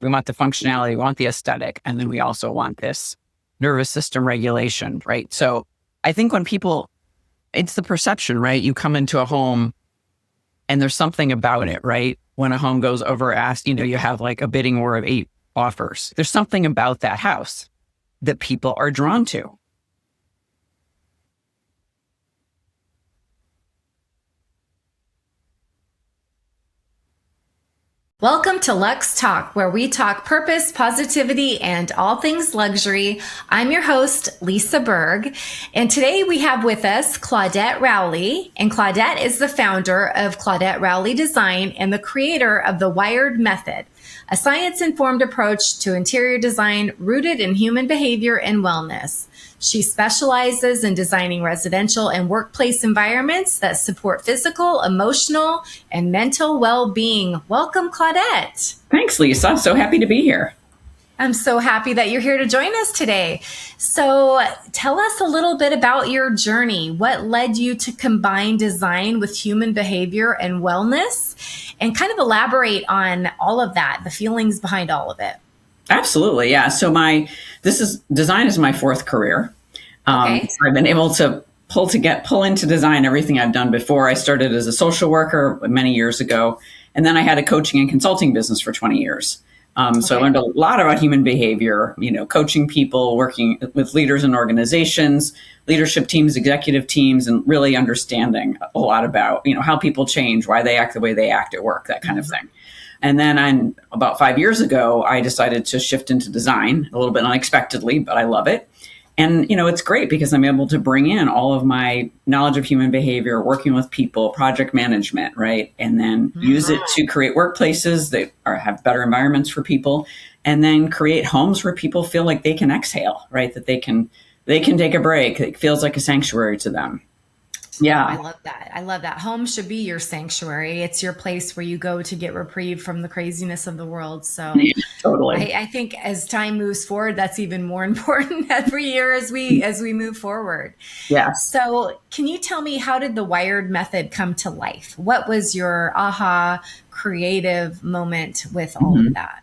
We want the functionality, we want the aesthetic, and then we also want this nervous system regulation, right? So I think when people, it's the perception, right? You come into a home and there's something about it, right? When a home goes over asked, you have like a bidding war of 8 offers. There's something about that house that people are drawn to. Welcome to LUXEtalk, where we talk purpose, positivity, and all things luxury. I'm your host, Lisa Berg, and today we have with us Claudette Rowley, and Claudette is the founder of Claudette Rowley Design and the creator of the Wired Method, a science-informed approach to interior design rooted in human behavior and wellness. She specializes in designing residential and workplace environments that support physical, emotional, and mental well-being. Welcome, Claudette. Thanks, Lisa. So happy to be here. I'm so happy that you're here to join us today. So tell us a little bit about your journey. What led you to combine design with human behavior and wellness? And kind of elaborate on all of that, the feelings behind all of it. Absolutely. Yeah. So design is my 4th career. Okay. So I've been able to pull into design everything I've done before. I started as a social worker many years ago, and then I had a coaching and consulting business for 20 years. So I learned a lot about human behavior, coaching people, working with leaders and organizations, leadership teams, executive teams, and really understanding a lot about, how people change, why they act the way they act at work, that kind of thing. And then about 5 years ago, I decided to shift into design a little bit unexpectedly, but I love it. And, it's great because I'm able to bring in all of my knowledge of human behavior, working with people, project management, right? And then use it to create workplaces that have better environments for people, and then create homes where people feel like they can exhale, right? That they can take a break. It feels like a sanctuary to them. Yeah. I love that. I love that. Home should be your sanctuary. It's your place where you go to get reprieve from the craziness of the world. So Yeah, totally. I think as time moves forward, that's even more important every year as we move forward. Yeah. So can you tell me, how did the Wired Method come to life? What was your aha creative moment with all of that?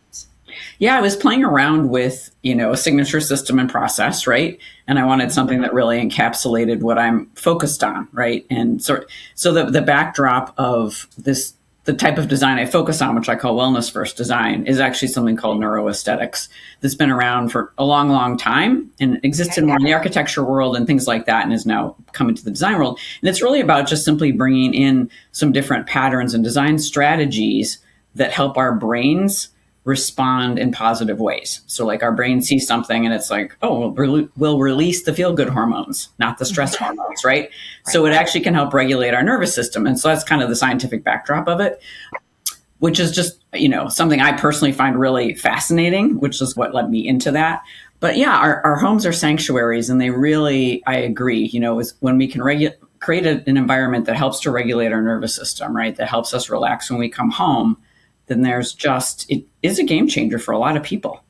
Yeah, I was playing around with, a signature system and process, right? And I wanted something that really encapsulated what I'm focused on, right? And so the backdrop of the type of design I focus on, which I call wellness first design, is actually something called neuroaesthetics that's been around for a long, long time and existed more in the architecture world and things like that, and is now coming to the design world. And it's really about just simply bringing in some different patterns and design strategies that help our brains respond in positive ways. So like our brain sees something and it's like, oh, we'll release the feel-good hormones, not the stress hormones, right? So it actually can help regulate our nervous system. And so that's kind of the scientific backdrop of it, which is just, something I personally find really fascinating, which is what led me into that. But yeah, our homes are sanctuaries, and they really, I agree, is when we can create an environment that helps to regulate our nervous system, right? That helps us relax when we come home, then it is a game changer for a lot of people.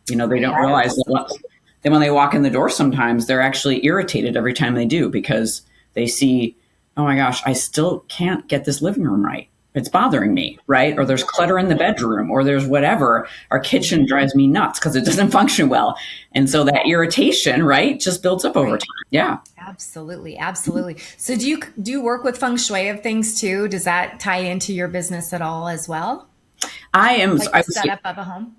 They don't realize that when they walk in the door, sometimes they're actually irritated every time they do, because they see, oh my gosh, I still can't get this living room right. It's bothering me, right? Or there's clutter in the bedroom, or there's whatever. Our kitchen drives me nuts because it doesn't function well. And so that irritation, right, just builds up over time. Yeah. Absolutely. Absolutely. So do you work with Feng Shui of things too? Does that tie into your business at all as well? I am. Like the setup of a home?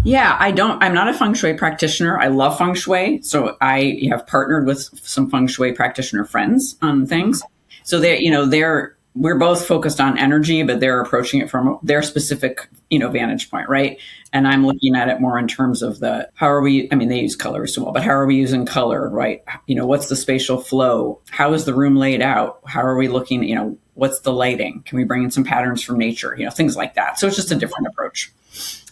Yeah, I'm not a Feng Shui practitioner. I love Feng Shui. So I have partnered with some Feng Shui practitioner friends on things. So we're both focused on energy, but they're approaching it from their specific, vantage point, right? And I'm looking at it more in terms of they use color as well, but how are we using color, right? What's the spatial flow? How is the room laid out? How are we looking, what's the lighting? Can we bring in some patterns from nature? Things like that. So it's just a different approach.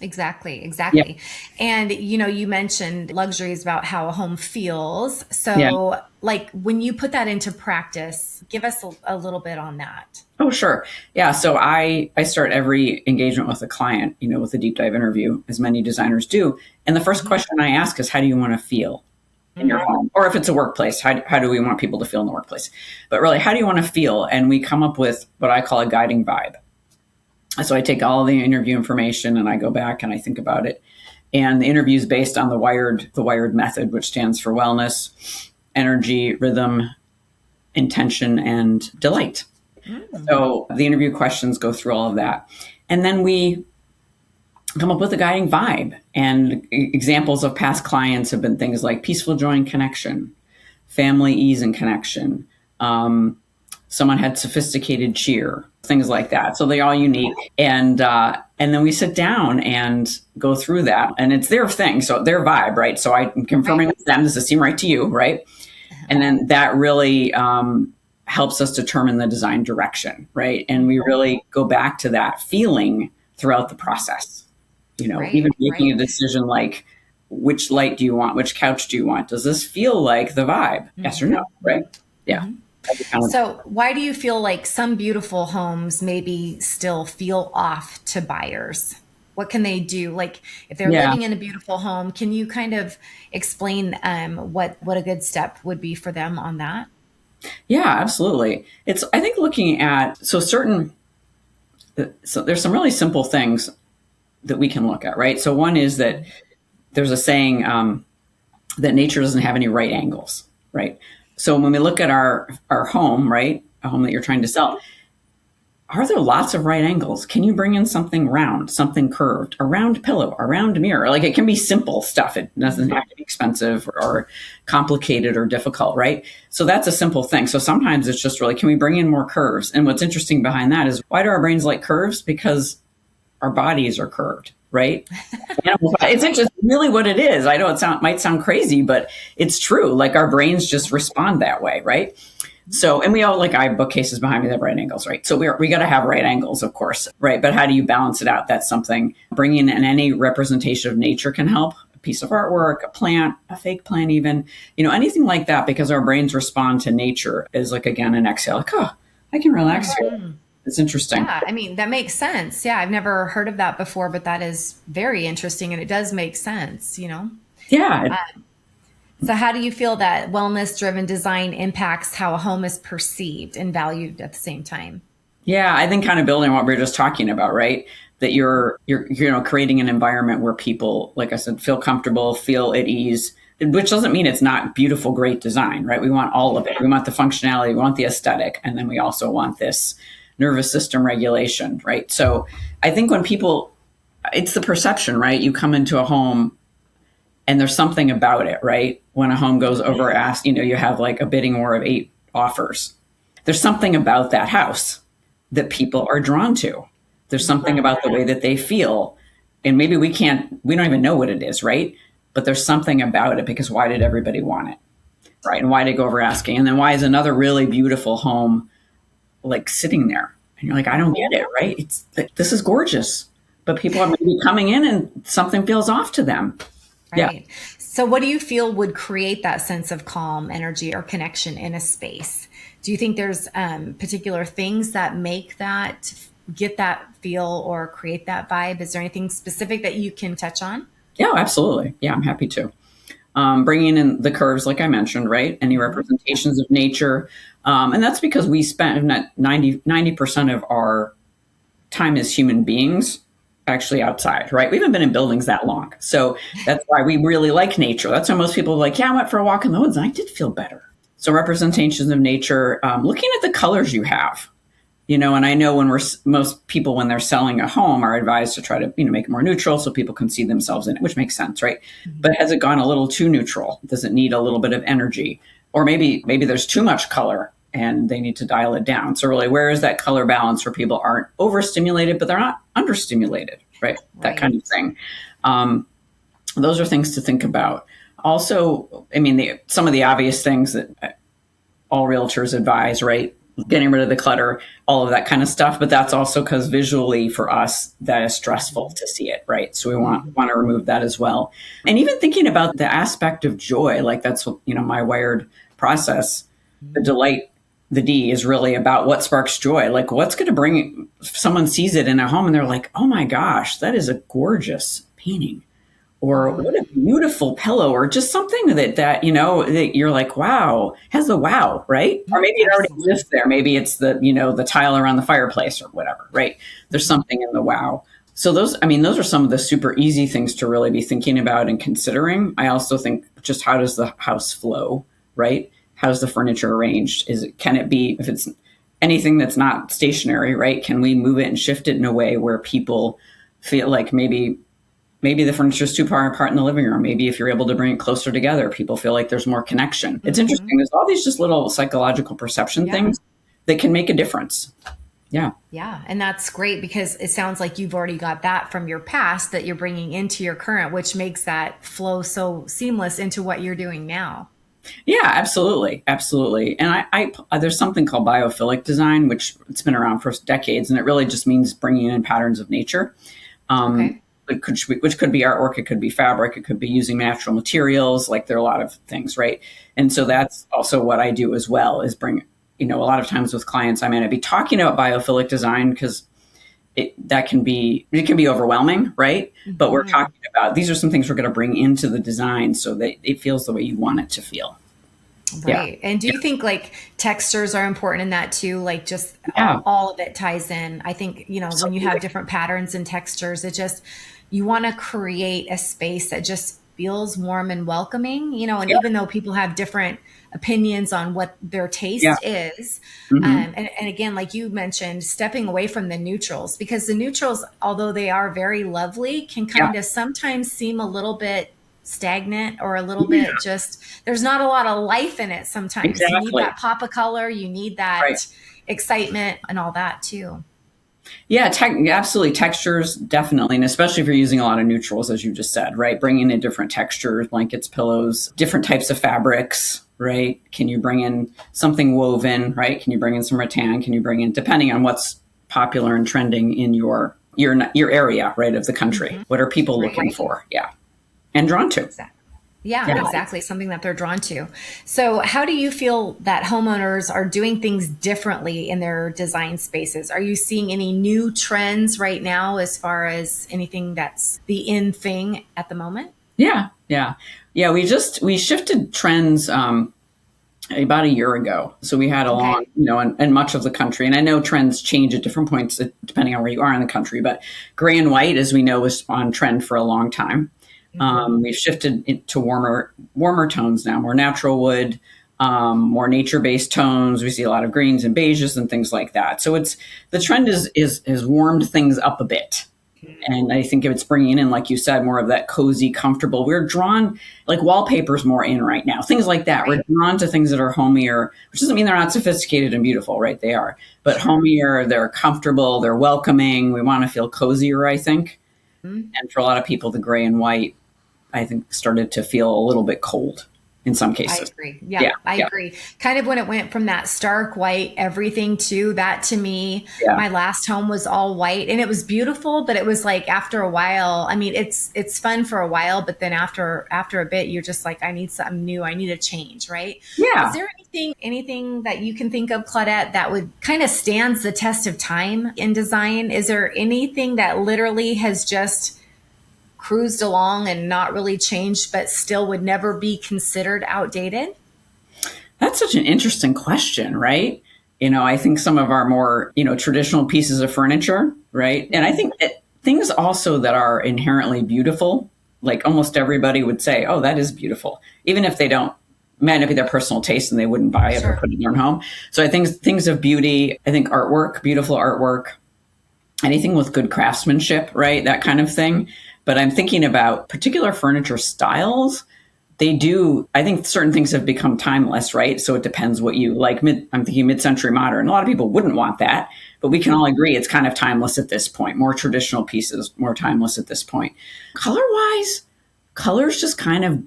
Exactly. Yep. And, you mentioned luxury is about how a home feels. So like when you put that into practice, give us a little bit on that. Oh, sure. Yeah. So I start every engagement with a client, with a deep dive interview, as many designers do. And the first question I ask is, how do you want to feel in your home? Or if it's a workplace, how do we want people to feel in the workplace? But really, how do you want to feel? And we come up with what I call a guiding vibe. So I take all the interview information and I go back and I think about it. And the interview is based on the wired method, which stands for wellness, energy, rhythm, intention, and delight. So the interview questions go through all of that. And then we come up with a guiding vibe. And examples of past clients have been things like peaceful joy and connection, family ease and connection. Someone had sophisticated cheer, things like that. So they're all unique. And then we sit down and go through that. And it's their thing, so their vibe, right? So I'm confirming with them, does this seem right to you, right? And then that really helps us determine the design direction, right? And we really go back to that feeling throughout the process. Even making a decision like, which light do you want? Which couch do you want? Does this feel like the vibe? Yes or no, right? Yeah. So why do you feel like some beautiful homes maybe still feel off to buyers? What can they do? Like if they're living in a beautiful home, can you kind of explain what a good step would be for them on that? Yeah, absolutely. I think looking at, so there's some really simple things that we can look at, right? So one is that there's a saying that nature doesn't have any right angles, right? So when we look at our home, right, a home that you're trying to sell, are there lots of right angles? Can you bring in something round, something curved, a round pillow, a round mirror? Like it can be simple stuff. It doesn't have to be expensive or complicated or difficult, right? So that's a simple thing. So sometimes it's just really, can we bring in more curves? And what's interesting behind that is, why do our brains like curves? Because our bodies are curved, right? It's just really what it is. I know it might sound crazy, but it's true. Like our brains just respond that way, right? So, and we all, like I have bookcases behind me that have right angles, right? So we got to have right angles, of course, right? But how do you balance it out? That's something bringing in any representation of nature can help. A piece of artwork, a plant, a fake plant even, anything like that, because our brains respond to nature as like, again, an exhale, like, oh, I can relax here. It's interesting. Yeah, I mean, that makes sense. Yeah, I've never heard of that before, but that is very interesting and it does make sense, Yeah. So how do you feel that wellness-driven design impacts how a home is perceived and valued at the same time? Yeah, I think kind of building on what we were just talking about, right? That you're creating an environment where people, like I said, feel comfortable, feel at ease, which doesn't mean it's not beautiful, great design, right? We want all of it. We want the functionality, we want the aesthetic, and then we also want this nervous system regulation, right? So I think when it's the perception, right? You come into a home and there's something about it, right? When a home goes over ask, you have like a bidding war of 8 offers. There's something about that house that people are drawn to. There's something about the way that they feel. And maybe we don't even know what it is, right? But there's something about it, because why did everybody want it, right? And why did they go over asking? And then why is another really beautiful home like sitting there? And you're like, I don't get it, right? It's like, this is gorgeous, but people are maybe coming in and something feels off to them. Right. Yeah. So what do you feel would create that sense of calm, energy, or connection in a space? Do you think there's particular things that make that, get that feel or create that vibe? Is there anything specific that you can touch on? Yeah, absolutely. Yeah, I'm happy to. Bringing in the curves, like I mentioned, right? Any representations of nature. And that's because we spend 90% of our time as human beings actually outside, right? We haven't been in buildings that long. So that's why we really like nature. That's why most people are like, yeah, I went for a walk in the woods and I did feel better. So representations of nature, looking at the colors you have, and I know most people, when they're selling a home, are advised to try to, make it more neutral so people can see themselves in it, which makes sense, right? Mm-hmm. But has it gone a little too neutral? Does it need a little bit of energy? Or maybe there's too much color and they need to dial it down. So really, where is that color balance where people aren't overstimulated, but they're not understimulated, right? That kind of thing. Those are things to think about. Also, some of the obvious things that all realtors advise, right? Getting rid of the clutter, all of that kind of stuff. But that's also because visually for us, that is stressful to see it, right? So we want to remove that as well. And even thinking about the aspect of joy, like that's, my wired process, the delight, the D is really about what sparks joy. Like what's going to bring, if someone sees it in a home and they're like, oh my gosh, that is a gorgeous painting. or what a beautiful pillow, or just something that that you're like, wow, has the wow, right? Or maybe it already exists there. Maybe it's the tile around the fireplace or whatever, right? There's something in the wow. So those are some of the super easy things to really be thinking about and considering. I also think just how does the house flow, right? How's the furniture arranged? Can it be, if it's anything that's not stationary, right? Can we move it and shift it in a way where people feel like maybe the furniture is too far apart in the living room. Maybe if you're able to bring it closer together, people feel like there's more connection. It's interesting. There's all these just little psychological perception things that can make a difference. Yeah. Yeah. And that's great because it sounds like you've already got that from your past that you're bringing into your current, which makes that flow so seamless into what you're doing now. Yeah, absolutely. Absolutely. And I there's something called Biophilic design, which it's been around for decades. And it really just means bringing in patterns of nature. Which could be artwork, it could be fabric, it could be using natural materials. Like there are a lot of things, right? And so that's also what I do as well, is bring, a lot of times with clients, I may be talking about biophilic design because it can be overwhelming, right? But we're talking about, these are some things we're going to bring into the design so that it feels the way you want it to feel. Right. Yeah. And do you think like textures are important in that too? Like just all of it ties in. I think, when you have different patterns and textures, you want to create a space that just feels warm and welcoming, and even though people have different opinions on what their taste is. And again, like you mentioned, stepping away from the neutrals, because the neutrals, although they are very lovely, can kind of sometimes seem a little bit stagnant or a little bit there's not a lot of life in it sometimes. Exactly. You need that pop of color, you need that excitement and all that too. Yeah, absolutely. Textures, definitely. And especially if you're using a lot of neutrals, as you just said, right? Bringing in different textures, blankets, pillows, different types of fabrics, right? Can you bring in something woven, right? Can you bring in some rattan? Can you bring in, depending on what's popular and trending in your area, right, of the country? What are people looking for? Yeah. And drawn to. Exactly. Yeah, exactly. Something that they're drawn to. So how do you feel that homeowners are doing things differently in their design spaces? Are you seeing any new trends right now as far as anything that's the in thing at the moment? Yeah. We shifted trends about a year ago. So we had along, in much of the country, and I know trends change at different points depending on where you are in the country, but gray and white, as we know, was on trend for a long time. We've shifted it to warmer tones now, more natural wood, more nature-based tones. We see a lot of greens and beiges and things like that. So the trend has warmed things up a bit. And I think if it's bringing in, like you said, more of that cozy, comfortable, we're drawn, like wallpaper's more in right now, things like that. Right. We're drawn to things that are homier, which doesn't mean they're not sophisticated and beautiful, right? They are, but homier, they're comfortable, they're welcoming. We want to feel cozier, I think. And for a lot of people, the gray and white, I think, started to feel a little bit cold in some cases. I agree. I agree. Kind of when it went from that stark white everything to that, to me, my last home was all white and it was beautiful, but it was like after a while, I mean, it's fun for a while, but then after a bit, you're just like, I need something new. I need a change, right? Yeah. Is there anything that you can think of, Claudette, that would kind of stands the test of time in design? Is there anything that literally has just cruised along and not really changed, but still would never be considered outdated? That's such an interesting question, right? I think some of our more, traditional pieces of furniture, right? And I think that things also that are inherently beautiful, like almost everybody would say, oh, that is beautiful. Even if they might not be their personal taste and they wouldn't buy it or put it in their home. So I think things of beauty, I think artwork, beautiful artwork, anything with good craftsmanship, right? That kind of thing. But I'm thinking about particular furniture styles. I think certain things have become timeless, right? So it depends what you like. I'm thinking mid-century modern. A lot of people wouldn't want that, but we can all agree it's kind of timeless at this point. More traditional pieces, more timeless at this point. Color-wise, colors just kind of,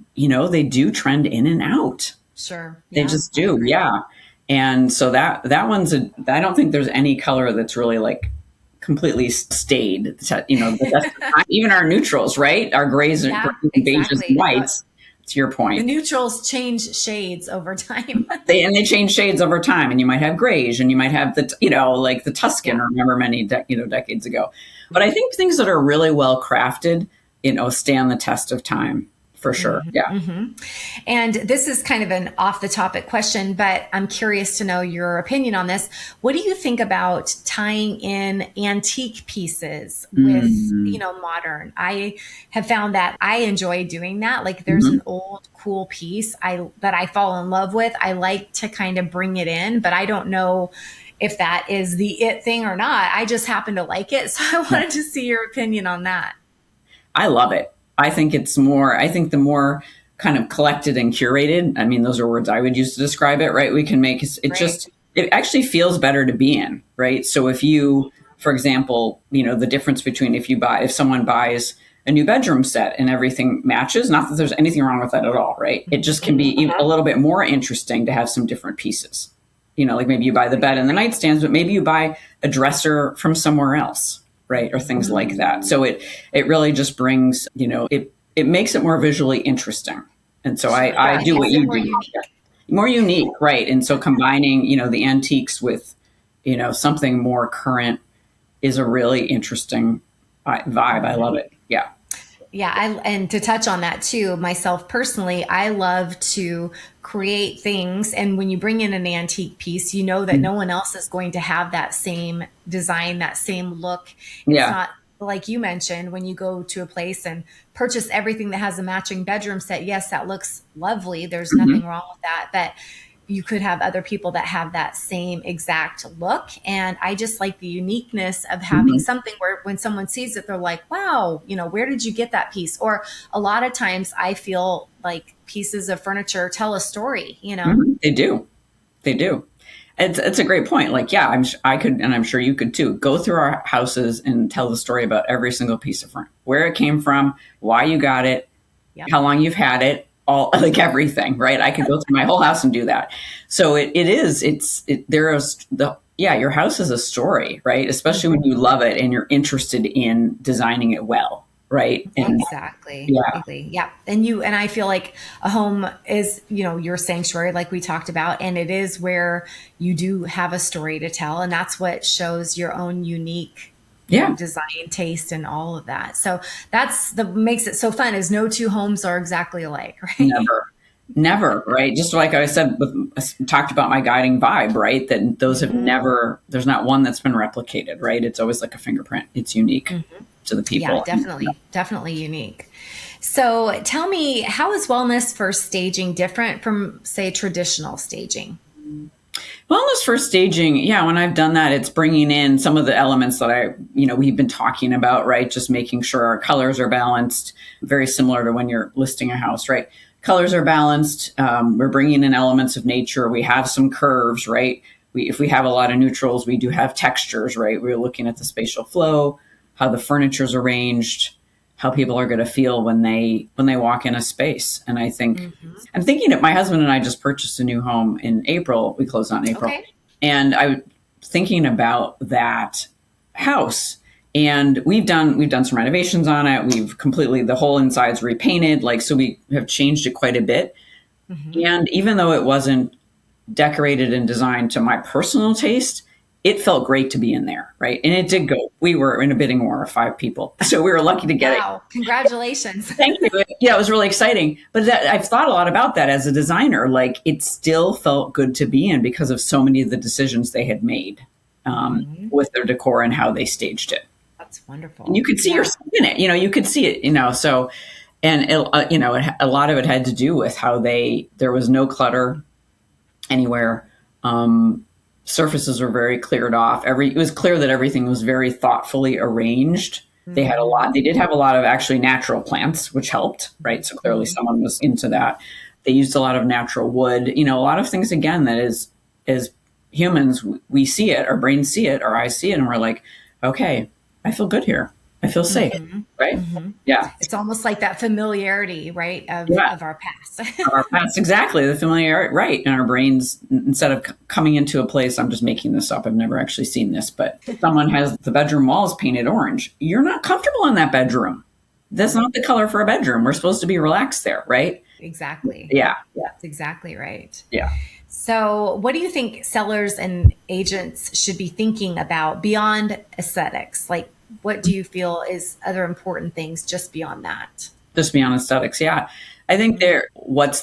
they do trend in and out. Sure. They just do, yeah. And so that one's, I don't think there's any color that's really like completely stayed, the best of time. Even our neutrals, right? Our grays and beiges and whites, to your point. The neutrals change shades over time. they change shades over time, and you might have grays and you might have like the Tuscan, remember many decades ago. But I think things that are really well crafted, stand the test of time for sure. Yeah. And this is kind of an off the topic question, but I'm curious to know your opinion on this. What do you think about tying in antique pieces with, modern? I have found that I enjoy doing that. Like there's an old cool piece that I fall in love with. I like to kind of bring it in, but I don't know if that is the it thing or not. I just happen to like it. So I wanted to see your opinion on that. I love it. I think the more kind of collected and curated, I mean, those are words I would use to describe it, right? We can make it actually feels better to be in, right? So if you, for example, the difference between if someone buys a new bedroom set and everything matches, not that there's anything wrong with that at all, right? It just can be even a little bit more interesting to have some different pieces. Like maybe you buy the bed and the nightstands, but maybe you buy a dresser from somewhere else, right? Or things like that. So it really just brings, it makes it more visually interesting. And so I do what you do. More unique, right? And so combining, the antiques with, something more current is a really interesting vibe. I love it. Yeah. Yeah. And to touch on that too, myself personally, I love to create things. And when you bring in an antique piece, that no one else is going to have that same design, that same look. It's not like you mentioned, when you go to a place and purchase everything that has a matching bedroom set. Yes, that looks lovely. There's nothing wrong with that. But you could have other people that have that same exact look. And I just like the uniqueness of having something where when someone sees it, they're like, wow, where did you get that piece? Or a lot of times I feel like pieces of furniture tell a story, They do. It's a great point. Like, yeah, I could, and I'm sure you could too, go through our houses and tell the story about every single piece of furniture, where it came from, why you got it, how long you've had it, all like everything, right? I could go through my whole house and do that. So your house is a story, right? Especially when you love it and you're interested in designing it well, right? And exactly. Yeah. And I feel like a home is, your sanctuary, like we talked about, and it is where you do have a story to tell. And that's what shows your own unique design, taste, and all of that. So that's makes it so fun, is no two homes are exactly alike, right? Never, right? Just like I said, talked about my guiding vibe, right? That those have there's not one that's been replicated, right? It's always like a fingerprint. It's unique to the people. Yeah, definitely unique. So tell me, how is wellness first staging different from, say, traditional staging? Wellness for staging, when I've done that, it's bringing in some of the elements that we've been talking about, right? Just making sure our colors are balanced, very similar to when you're listing a house, right? Colors are balanced. We're bringing in elements of nature. We have some curves, right? If we have a lot of neutrals, we do have textures, right? We're looking at the spatial flow, how the furniture is arranged, how people are going to feel when they walk in a space. And I think I'm thinking that my husband and I just purchased a new home in April. We closed on April. Okay. And I'm thinking about that house, and we've done some renovations on it. The whole inside's repainted. So we have changed it quite a bit. And even though it wasn't decorated and designed to my personal taste, it felt great to be in there, right? And it did go. We were in a bidding war of 5 people, so we were lucky to get it. Wow! Congratulations! Thank you. Yeah, it was really exciting. But I've thought a lot about that as a designer. Like, it still felt good to be in because of so many of the decisions they had made with their decor and how they staged it. That's wonderful. And you could see yourself in it. You could see it. So, and a lot of it had to do with how there was no clutter anywhere. Surfaces were very cleared off. It was clear that everything was very thoughtfully arranged. They did have a lot of actually natural plants, which helped, right? So clearly someone was into that. They used a lot of natural wood, a lot of things, again, that is, as humans, we see it, our brains see it, our eyes see it, and we're like, okay, I feel good here. I feel safe, right? Yeah. It's almost like that familiarity, right, of our past. Of our past, exactly. The familiarity, right. And our brains, instead of coming into a place, I'm just making this up, I've never actually seen this, but someone has the bedroom walls painted orange. You're not comfortable in that bedroom. That's not the color for a bedroom. We're supposed to be relaxed there, right? Exactly. Yeah. That's exactly right. Yeah. So what do you think sellers and agents should be thinking about beyond aesthetics? Like, what do you feel is other important things just beyond that? Just beyond aesthetics. Yeah. I think what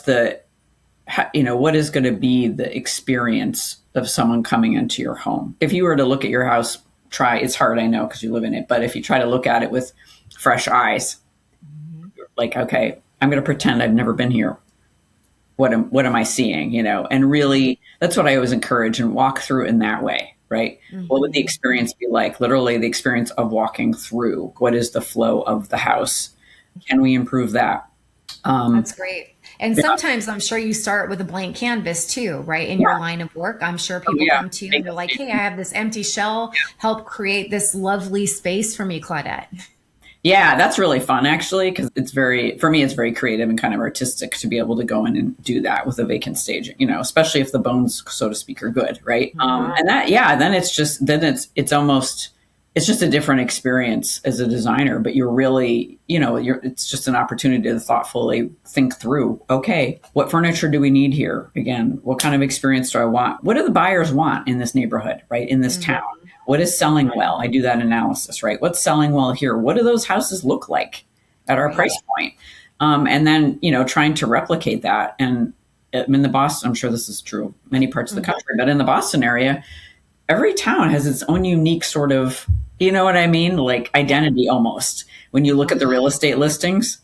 is going to be the experience of someone coming into your home? If you were to look at your house, it's hard, I know, because you live in it, but if you try to look at it with fresh eyes, like, okay, I'm going to pretend I've never been here. What am I seeing? And really, that's what I always encourage, and walk through in that way, right? What would the experience be like? Literally the experience of walking through. What is the flow of the house? Can we improve that? That's great. And sometimes I'm sure you start with a blank canvas too, right? In your line of work, I'm sure people come to you and they're like, hey, I have this empty shell. Help create this lovely space for me, Claudette. Yeah, that's really fun, actually, because for me, it's very creative and kind of artistic to be able to go in and do that with a vacant stage, especially if the bones, so to speak, are good, right? And then it's just a different experience as a designer, but you're really, it's just an opportunity to thoughtfully think through, okay, what furniture do we need here? Again, what kind of experience do I want? What do the buyers want in this neighborhood, right? In this town? What is selling well? I do that analysis, right? What's selling well here? What do those houses look like at our price point? And then, trying to replicate that. And in the Boston, I'm sure this is true of many parts of the country, but in the Boston area, every town has its own unique sort of, you know what I mean? Like identity almost when you look at the real estate listings.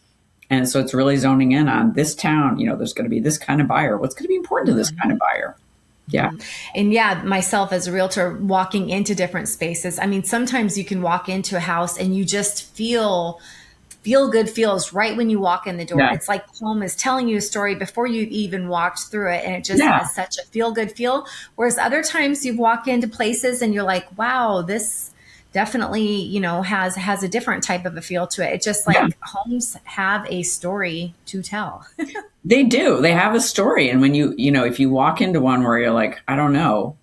And so it's really zoning in on this town, there's going to be this kind of buyer. What's going to be important to this kind of buyer? Yeah. And myself as a realtor walking into different spaces. I mean, sometimes you can walk into a house and you just feel good feels right when you walk in the door. Yeah. It's like home is telling you a story before you even walked through it. And it just has such a feel good feel. Whereas other times you walk into places and you're like, wow, this definitely, has a different type of a feel to it. It's just like homes have a story to tell. They do. They have a story. And when if you walk into one where you're like, I don't know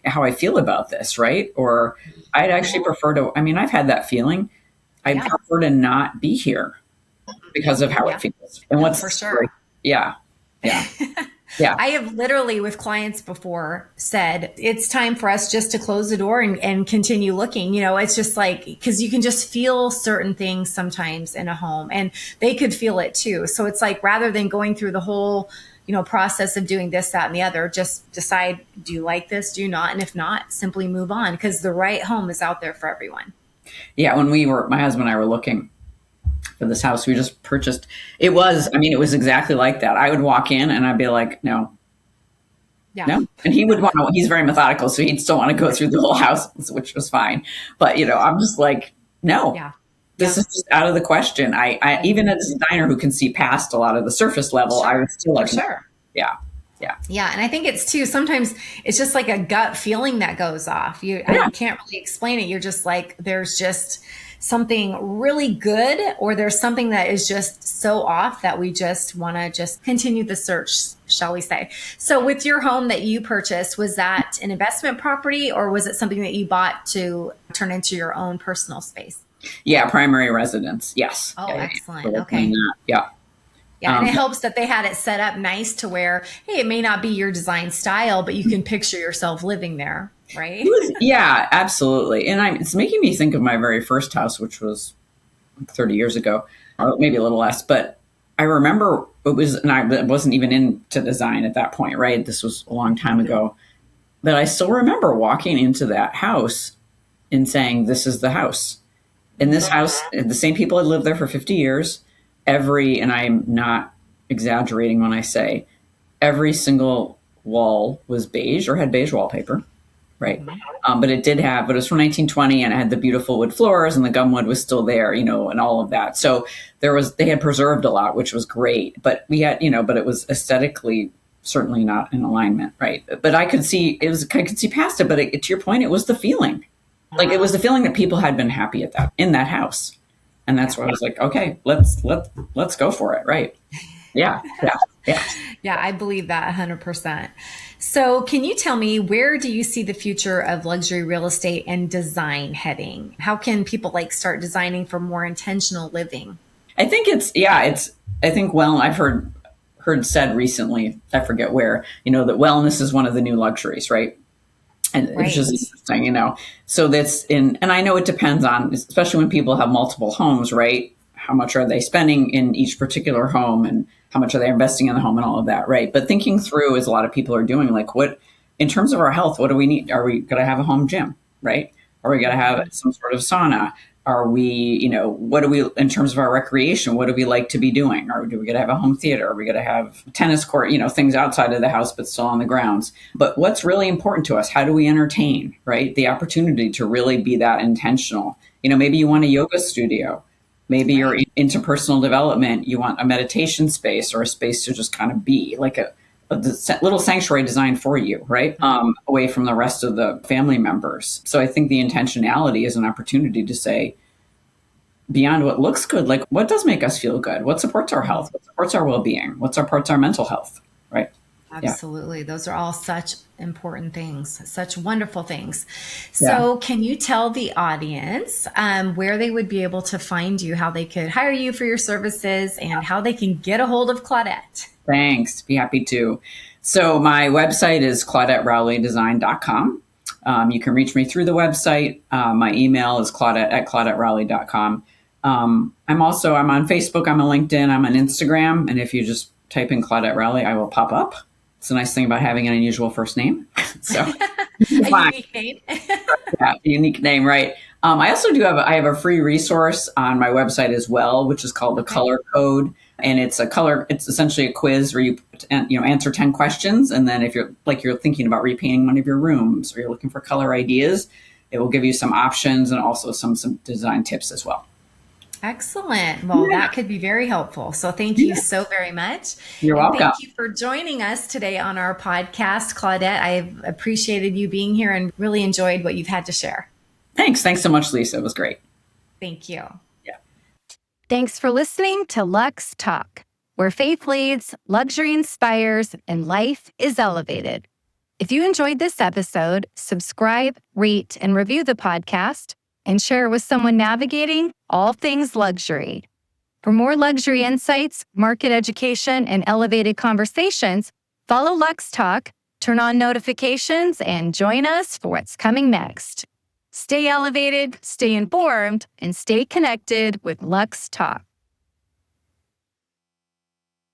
how I feel about this, right? Or I'd actually prefer I've had that feeling. I'd prefer to not be here because of how it feels. And what's for sure. Yeah. Yeah. I have literally with clients before said, it's time for us just to close the door and continue looking. It's just like, because you can just feel certain things sometimes in a home and they could feel it too. So it's like, rather than going through the whole, process of doing this, that, and the other, just decide, do you like this? Do you not? And if not, simply move on because the right home is out there for everyone. Yeah. When my husband and I were looking for this house we just purchased, it was exactly like that. I would walk in and I'd be like, no. And he would he's very methodical. So he'd still want to go through the whole house, which was fine. But, I'm just like, no, this is just out of the question. I even as a designer who can see past a lot of the surface level, I would still like, sure. Yeah. And I think it's too, sometimes it's just like a gut feeling that goes off. I can't really explain it. You're just like, there's just something really good, or there's something that is just so off that we just want to just continue the search, shall we say. So with your home that you purchased, was that an investment property or was it something that you bought to turn into your own personal space? Yeah. Primary residence. Yes. Oh, excellent. Okay. Yeah. Yeah, and it helps that they had it set up nice to where, hey, it may not be your design style, but you can picture yourself living there, right? Yeah, absolutely. And it's making me think of my very first house, which was 30 years ago, or maybe a little less. But I remember and I wasn't even into design at that point, right? This was a long time ago. But I still remember walking into that house and saying, this is the house. In this house, the same people had lived there for 50 years. And I'm not exaggerating when I say every single wall was beige or had beige wallpaper, right? But it was from 1920 and it had the beautiful wood floors and the gumwood was still there, and all of that. So they had preserved a lot, which was great, but we had, but it was aesthetically certainly not in alignment, right? But I could see past it, but to your point, it was the feeling. Like it was the feeling that people had been happy in that house. And that's where I was like, okay, let's go for it. Right. Yeah. Yeah, I believe that 100%. So can you tell me, where do you see the future of luxury real estate and design heading? How can people start designing for more intentional living? I think I've heard said recently, I forget where, that wellness is one of the new luxuries, right? And it's just interesting, So and I know it depends on, especially when people have multiple homes, right? How much are they spending in each particular home and how much are they investing in the home and all of that, right? But thinking through, as a lot of people are doing, like in terms of our health, what do we need? Are we going to have a home gym, right? Are we going to have some sort of sauna? Are we, what do we, in terms of our recreation, what do we like to be doing? Or do we got to have a home theater? Are we going to have tennis court, things outside of the house, but still on the grounds? But what's really important to us? How do we entertain, right? The opportunity to really be that intentional. Maybe you want a yoga studio. Maybe you're into personal development. You want a meditation space or a space to just kind of be like a little sanctuary designed for you, right? Away from the rest of the family members. So I think the intentionality is an opportunity to say, beyond what looks good, like what does make us feel good? What supports our health? What supports our well-being? What supports our mental health, right? Absolutely. Yeah. Those are all such important things, such wonderful things. So can you tell the audience where they would be able to find you, how they could hire you for your services, and how they can get a hold of Claudette? Thanks. Be happy to. So my website is ClaudetteRowleyDesign.com. You can reach me through the website. My email is Claudette@ClaudetteRowley.com. I'm on Facebook, I'm on LinkedIn, I'm on Instagram. And if you just type in Claudette Rowley, I will pop up. It's a nice thing about having an unusual first name. So a unique name. A unique name, right? I also I have a free resource on my website as well, which is called the Color Code. And it's essentially a quiz where you answer 10 questions. And then if you're thinking about repainting one of your rooms or you're looking for color ideas, it will give you some options and also some design tips as well. Excellent. Well, that could be very helpful. So thank you so very much. You're welcome. Thank you for joining us today on our podcast, Claudette. I've appreciated you being here and really enjoyed what you've had to share. Thanks. Thanks so much, Lisa. It was great. Thank you. Yeah. Thanks for listening to Lux Talk, where faith leads, luxury inspires, and life is elevated. If you enjoyed this episode, subscribe, rate, and review the podcast, and share with someone navigating all things luxury. For more luxury insights, market education, and elevated conversations, follow Lux Talk, turn on notifications, and join us for what's coming next. Stay elevated, stay informed, and stay connected with Lux Talk.